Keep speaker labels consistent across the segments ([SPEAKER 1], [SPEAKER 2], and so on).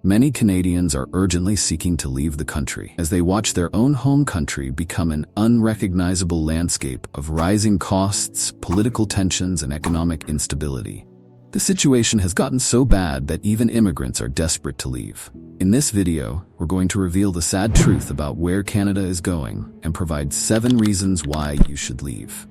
[SPEAKER 1] Many Canadians are urgently seeking to leave the country as they watch their own home country become an unrecognizable landscape of rising costs, political tensions, and economic instability. The situation has gotten so bad that even immigrants are desperate to leave. In this video, we're going to reveal the sad truth about where Canada is going and provide 7 reasons why you should leave.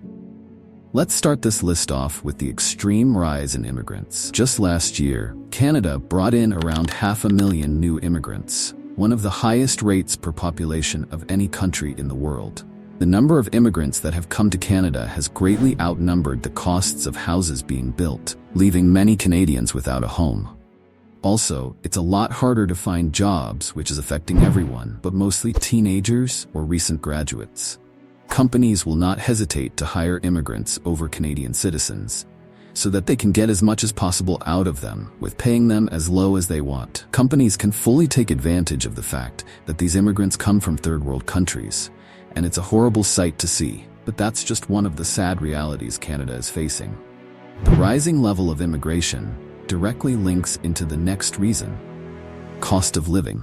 [SPEAKER 1] Let's start this list off with the extreme rise in immigrants. Just last year, Canada brought in around 500,000 new immigrants, one of the highest rates per population of any country in the world. The number of immigrants that have come to Canada has greatly outnumbered the costs of houses being built, leaving many Canadians without a home. Also, it's a lot harder to find jobs, which is affecting everyone, but mostly teenagers or recent graduates. Companies will not hesitate to hire immigrants over Canadian citizens, so that they can get as much as possible out of them, with paying them as low as they want. Companies can fully take advantage of the fact that these immigrants come from third world countries, and it's a horrible sight to see, but that's just one of the sad realities Canada is facing. The rising level of immigration directly links into the next reason: cost of living.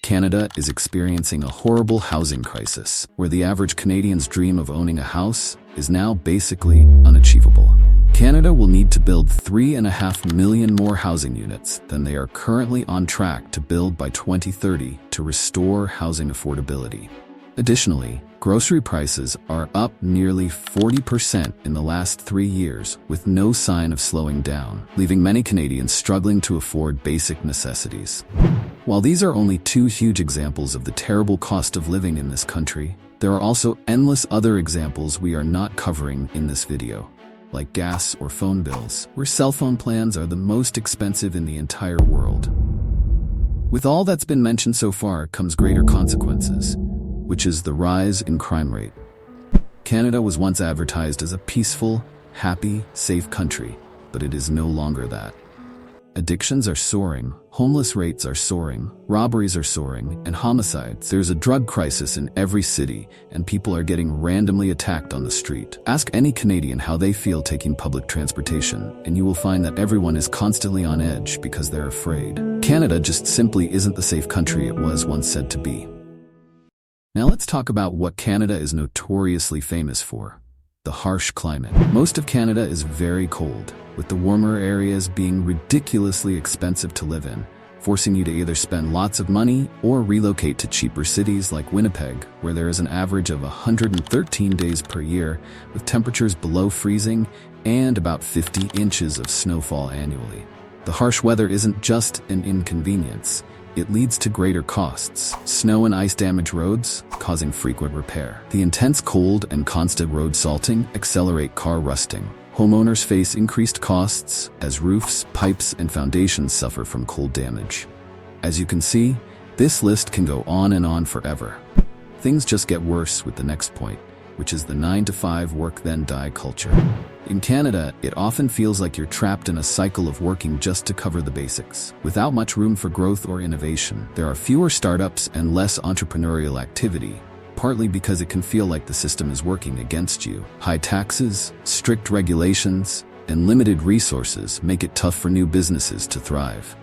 [SPEAKER 1] Canada is experiencing a horrible housing crisis, where the average Canadian's dream of owning a house is now basically unachievable. Canada will need to build 3.5 million more housing units than they are currently on track to build by 2030 to restore housing affordability. Additionally, grocery prices are up nearly 40% in the last 3 years, with no sign of slowing down, leaving many Canadians struggling to afford basic necessities. While these are only 2 huge examples of the terrible cost of living in this country, there are also endless other examples we are not covering in this video, like gas or phone bills, where cell phone plans are the most expensive in the entire world. With all that's been mentioned so far comes greater consequences, which is the rise in crime rate. Canada was once advertised as a peaceful, happy, safe country, but it is no longer that. Addictions are soaring, homeless rates are soaring, robberies are soaring, and homicides. There's a drug crisis in every city, and people are getting randomly attacked on the street. Ask any Canadian how they feel taking public transportation, and you will find that everyone is constantly on edge because they're afraid. Canada just simply isn't the safe country it was once said to be. Now let's talk about what Canada is notoriously famous for: the harsh climate. Most of Canada is very cold, with the warmer areas being ridiculously expensive to live in, forcing you to either spend lots of money or relocate to cheaper cities like Winnipeg, where there is an average of 113 days per year, with temperatures below freezing and about 50 inches of snowfall annually. The harsh weather isn't just an inconvenience. It leads to greater costs. Snow and ice damage roads, causing frequent repair. The intense cold and constant road salting accelerate car rusting. Homeowners face increased costs as roofs, pipes, and foundations suffer from cold damage. As you can see, this list can go on and on forever. Things just get worse with the next point, which is the 9-to-5 work then die culture. In Canada, it often feels like you're trapped in a cycle of working just to cover the basics. Without much room for growth or innovation, there are fewer startups and less entrepreneurial activity, partly because it can feel like the system is working against you. High taxes, strict regulations, and limited resources make it tough for new businesses to thrive.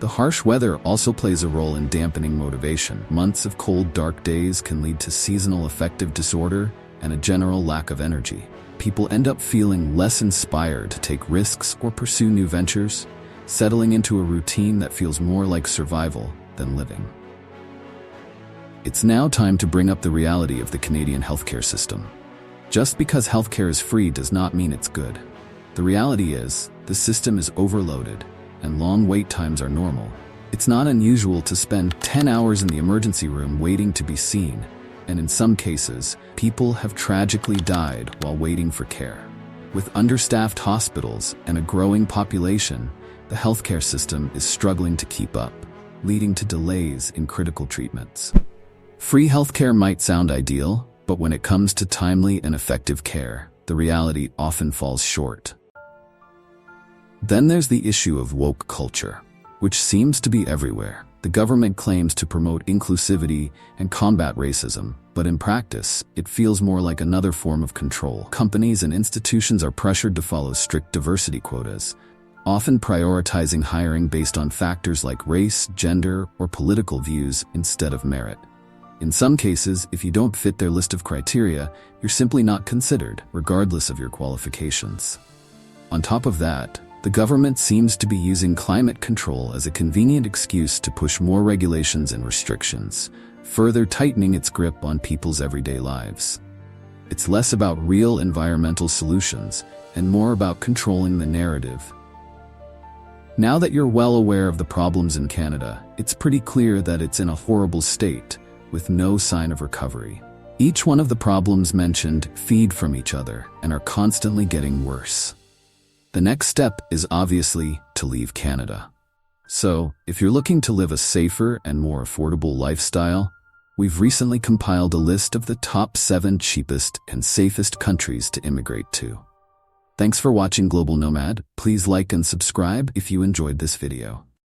[SPEAKER 1] The harsh weather also plays a role in dampening motivation. Months of cold, dark days can lead to seasonal affective disorder and a general lack of energy. People end up feeling less inspired to take risks or pursue new ventures, settling into a routine that feels more like survival than living. It's now time to bring up the reality of the Canadian healthcare system. Just because healthcare is free does not mean it's good. The reality is, the system is overloaded, and long wait times are normal. It's not unusual to spend 10 hours in the emergency room waiting to be seen, and in some cases, people have tragically died while waiting for care. With understaffed hospitals and a growing population, the healthcare system is struggling to keep up, leading to delays in critical treatments. Free healthcare might sound ideal, but when it comes to timely and effective care, the reality often falls short. Then there's the issue of woke culture, which seems to be everywhere. The government claims to promote inclusivity and combat racism, but in practice, it feels more like another form of control. Companies and institutions are pressured to follow strict diversity quotas, often prioritizing hiring based on factors like race, gender, or political views instead of merit. In some cases, if you don't fit their list of criteria, you're simply not considered, regardless of your qualifications. On top of that, the government seems to be using climate control as a convenient excuse to push more regulations and restrictions, further tightening its grip on people's everyday lives. It's less about real environmental solutions and more about controlling the narrative. Now that you're well aware of the problems in Canada, it's pretty clear that it's in a horrible state, with no sign of recovery. Each one of the problems mentioned feed from each other and are constantly getting worse. The next step is obviously to leave Canada. So, if you're looking to live a safer and more affordable lifestyle, we've recently compiled a list of the top 7 cheapest and safest countries to immigrate to. Thanks for watching Global Nomad. Please like and subscribe if you enjoyed this video.